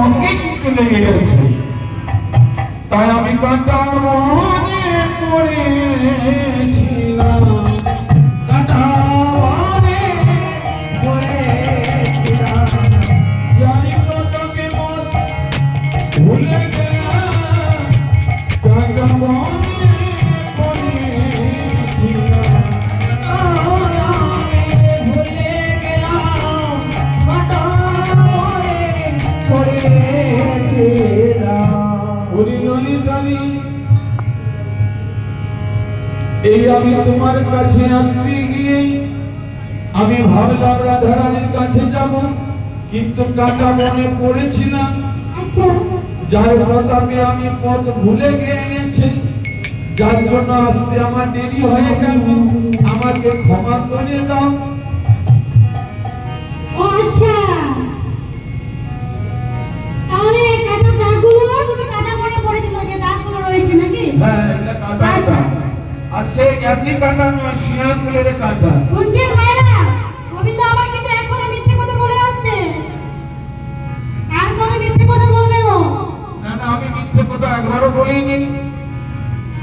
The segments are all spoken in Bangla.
সঙ্গে কিন্তু লেগে গেছে, তাই আমি কাঁটা মনে পড়েছিলাম, কাঁটা মনে পড়েছিলাম, জানি না তোকে মন ভুলে গেলাম, কাঁটা মনে পড়েছিলাম, ভুলে গেলাম, কাঁটা মনে পড়েছিলাম। ওরে ললিতানি, এই আমি তোমার কাছে আসতে গিয়ে আমি ভাবলাম রাধারানীর কাছে যাব, কিন্তু কাঁটা মনে পড়েছিলাম, যার প্রতাপে আমি পথ ভুলে গেছি, যার জন্য আসতে আমার দেরি হয়ে গেল, আমাকে ক্ষমা করে দাও। তাহলে কাটা দাগগুলো তুমি কাটা মনে পড়েছিল, যে দাগগুলো রয়েছে নাকি? হ্যাঁ, এটা কাঁটা, আর সে এমনি কাঁটা নয়, শিয়া ফুলের কাঁটা। শুনছেন ভাইরা, গোবিন্দ আমার কিন্তু এখনো মিথ্যে কথা বলে যাচ্ছে, আর কোনো মিথ্যে কথা বলবে গো? না না, আমি মিথ্যে কথা একবারও বলিনি।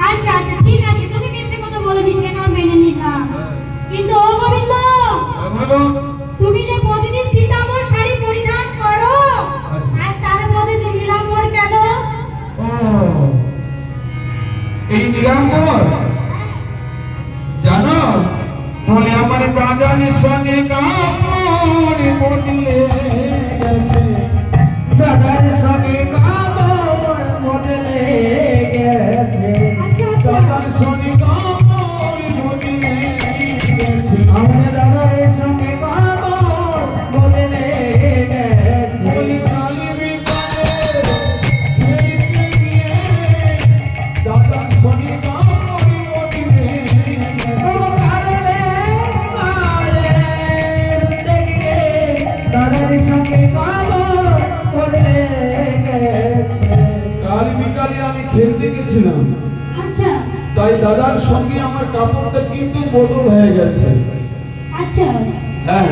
আচ্ছা আচ্ছা ঠিক আছে, তুমি মিথ্যে কথা বলেনি সেটা আমি মেনে নিলাম, কিন্তু ও গোবিন্দ, বলো, তুমি যে প্রতিদিন পীতাম্বর শাড়ি পরিধান করো, আর তার মধ্যে নীলাম্বর কেন? ও এই নীলাম্বর, জানো বলে আমার দাদার সঙ্গে কাপড় বদলে গেছে, দাদার সঙ্গে কাপড় বদলে গেছে, দাদার সঙ্গে কাপড় বদলে গেছে, আমার দাদার সঙ্গে কাপড় বদলে গেছে, ওই কালী বিকালে দাদার সঙ্গে কাপড় বদলে কাল বিকালে আমি খেলতে গেছিলাম, আচ্ছা তাই দাদার সঙ্গে আমার কাপড়টা কিন্তু বদল হয়ে গেছে। আচ্ছা হ্যাঁ